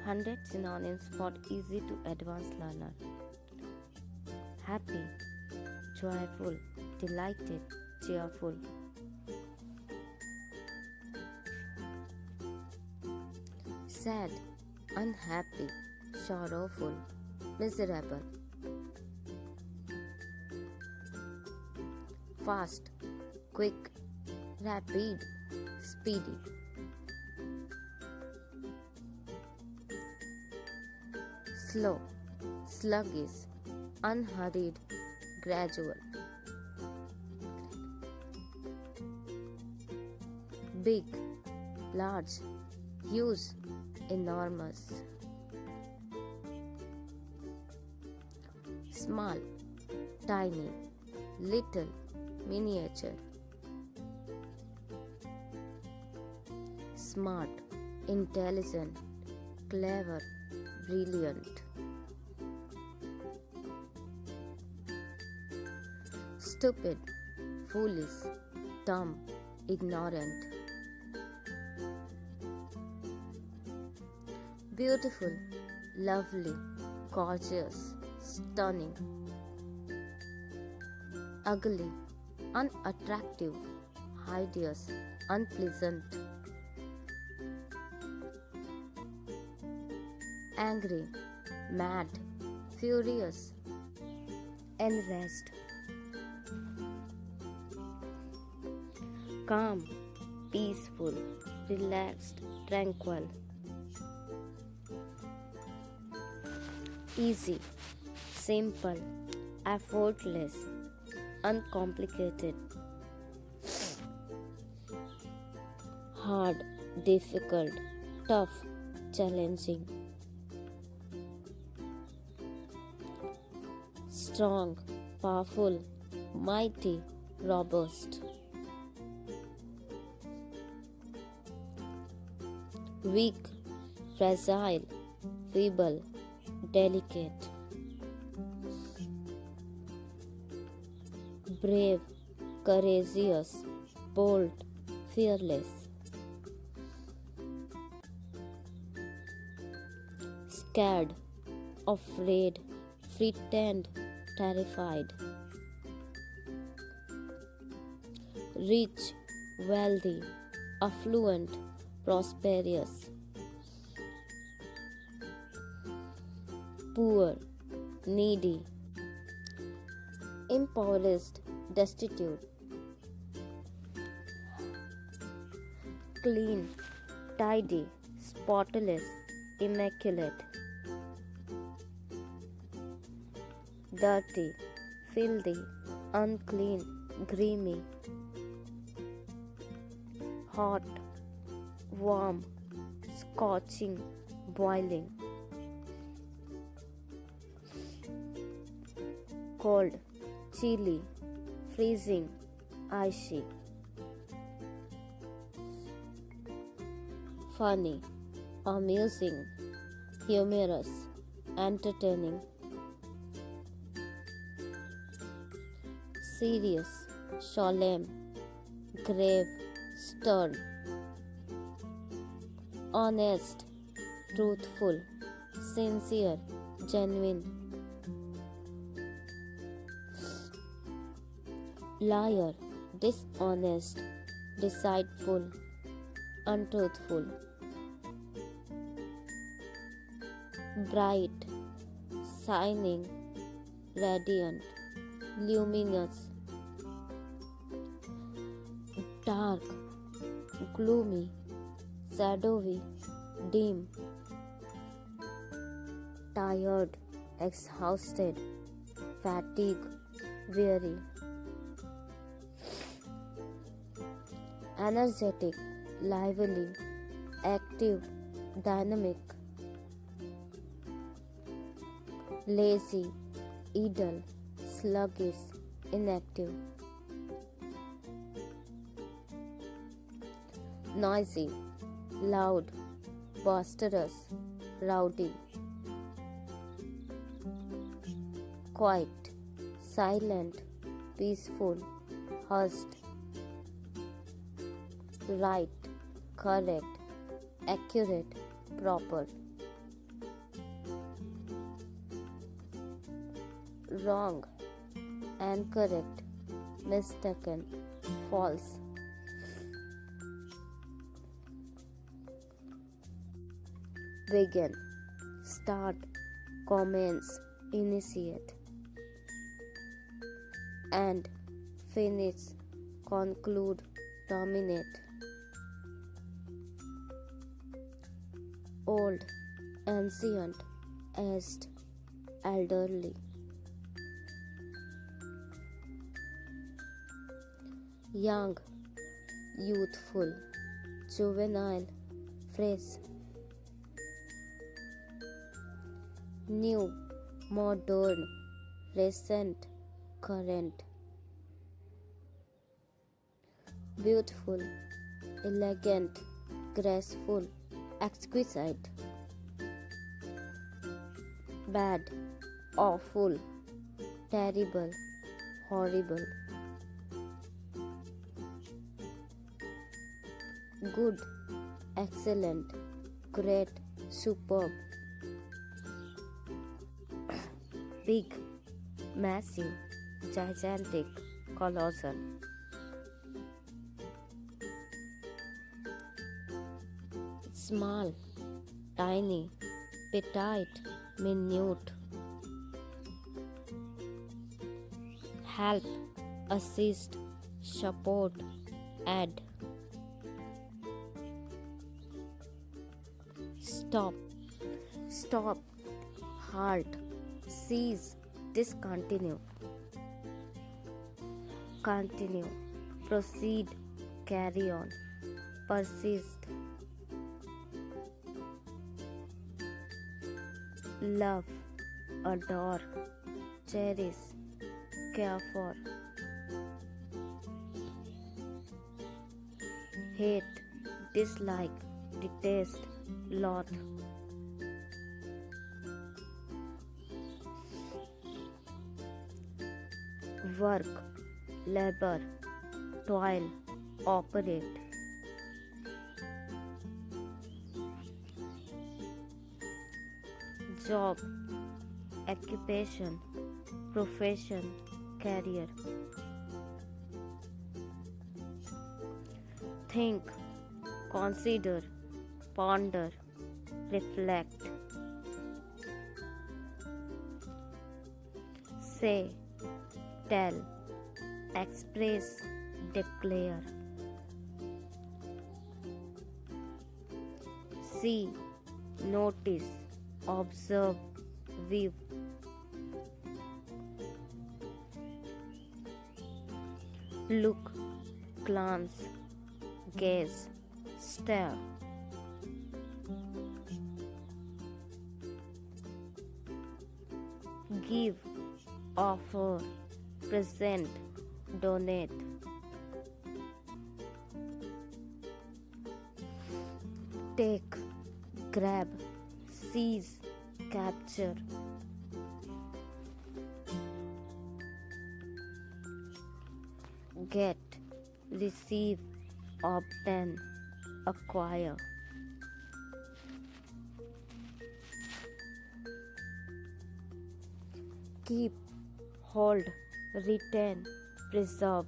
100 synonyms for easy to advanced learner. Happy, joyful, delighted, cheerful. Sad, unhappy, sorrowful, miserable. Fast, quick, rapid, speedy. Slow, sluggish, unhurried, gradual. Big, large, huge, enormous. Small, tiny, little, miniature. Smart, intelligent, clever, brilliant. Stupid, foolish, dumb, ignorant. Beautiful, lovely, gorgeous, stunning. Ugly, unattractive, hideous, unpleasant. Angry, mad, furious, enraged. Calm, peaceful, relaxed, tranquil. Easy, simple, effortless, uncomplicated. Hard, difficult, tough, challenging. Strong, powerful, mighty, robust. Weak, fragile, feeble, delicate. Brave, courageous, bold, fearless. Scared, afraid, frightened, terrified. Rich, wealthy, affluent, prosperous. Poor, needy, impoverished, destitute. Clean, tidy, spotless, immaculate. Dirty, filthy, unclean, grimy. Hot, warm, scorching, boiling. Cold, chilly, freezing, icy. Funny, amusing, humorous, entertaining. Serious, solemn, grave, stern. Honest, truthful, sincere, genuine. Liar, dishonest, deceitful, untruthful. Bright, shining, radiant, luminous. Dark, gloomy, shadowy, dim. Tired, exhausted, fatigued, weary. Energetic, lively, active, dynamic. Lazy, idle, sluggish, inactive. Noisy, loud, boisterous, rowdy. Quiet, silent, peaceful, hushed. Right, correct, accurate, proper. wrong, incorrect, mistaken, false. Begin, start, commence, initiate. End, finish, conclude, terminate. Old, ancient, aged, elderly. Young, youthful, juvenile, fresh. New, modern, recent, current. Beautiful, elegant, graceful, exquisite. Bad, awful, terrible, horrible. Good, excellent, great, superb. Big, massive, gigantic, colossal. Small, tiny, petite, minute. Help, assist, support, add. Stop, stop, halt, cease, discontinue. Continue, proceed, carry on, persist. Love, adore, cherish, care for. Hate, dislike, detest, loathe. Work, labor, toil, operate. Job, occupation, profession, career. Think, consider, ponder, reflect. Say, tell, express, declare. See, notice, observe, view. Look, glance, gaze, stare. Give, offer, present, donate. Take, grab, seize, capture. Get, receive, obtain, acquire. Keep, hold, retain, preserve.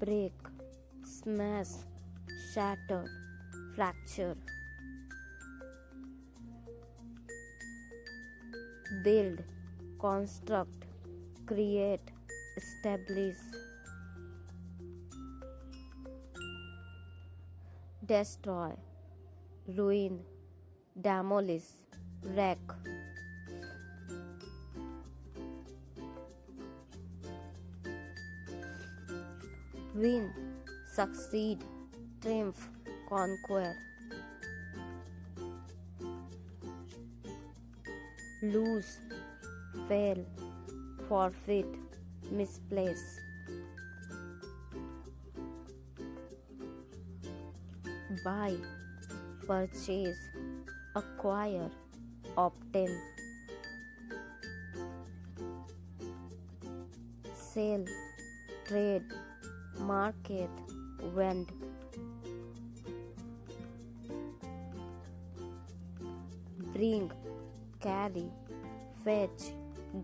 Break, smash, shatter, fracture. Build, construct, create, establish. Destroy, ruin, demolish, wreck. Win, succeed, triumph, conquer. Lose, fail, forfeit, misplace. Buy, purchase, acquire, obtain. Sell, trade, market, vend. bring, carry, fetch,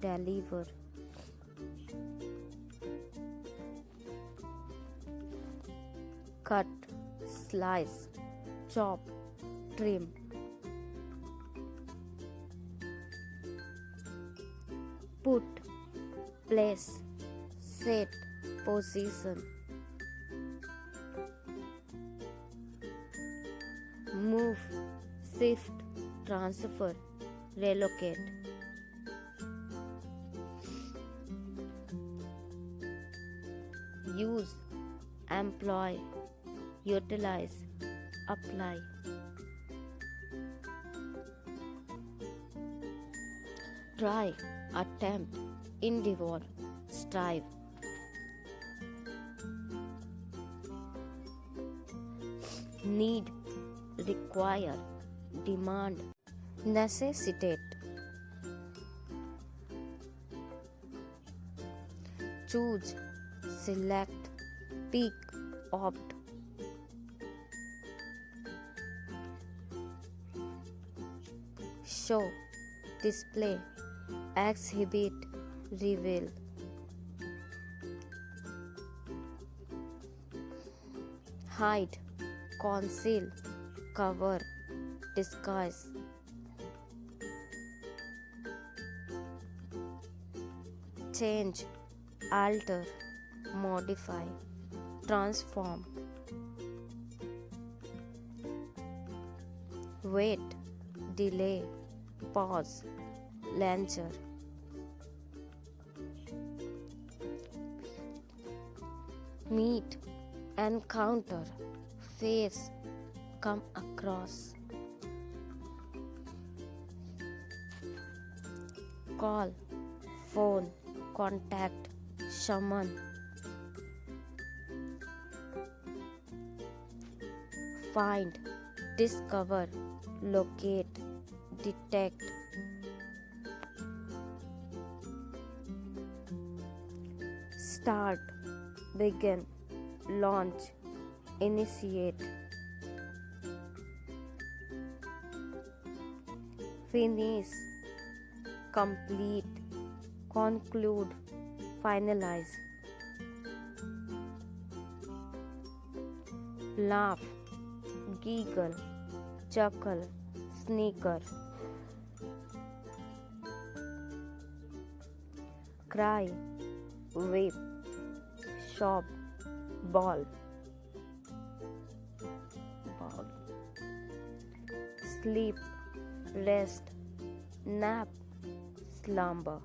deliver. Cut, slice, chop, trim. Put, place, set, position. Move, shift, transfer, relocate. Use, employ, utilize, apply. Try, attempt, endeavor, strive. Need, require, demand, necessitate. Choose, select, pick, opt. Show, display, exhibit, reveal. Hide, conceal, cover, disguise. Change, alter, modify, transform. Wait, delay, pause, linger. Meet, encounter, face, come across. Call, phone, contact, summon. Find, discover, locate, detect. Start, begin, launch, initiate. Finish, complete, conclude, finalize. Laugh, giggle, chuckle, snicker. Cry, weep, sob, bawl. Sleep, rest, nap, slumber.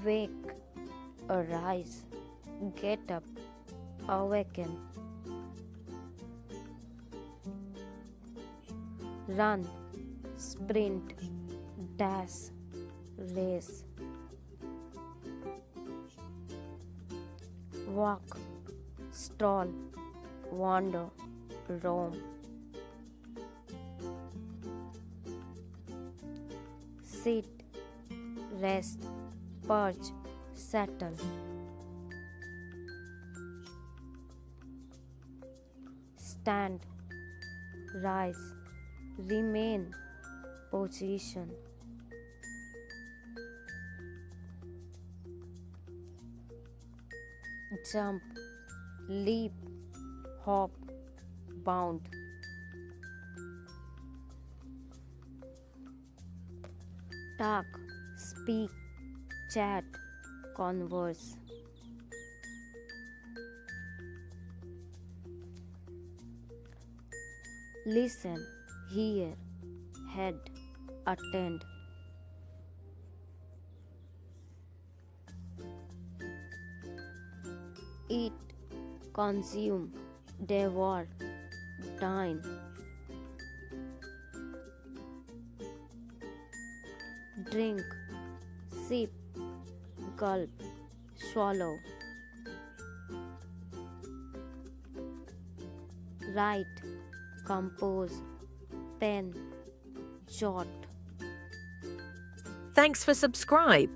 Wake, arise, get up, awaken. Run, sprint, dash, race. Walk, stroll, wander, roam. Sit, rest, perch, settle. Stand, rise, remain, position. Jump, leap, hop, bound. Talk, speak, chat, converse. Listen, hear, head, attend. Eat, consume, devour, dine. Drink, sip, gulp, swallow. Write, compose, pen, jot. Thanks for subscribe.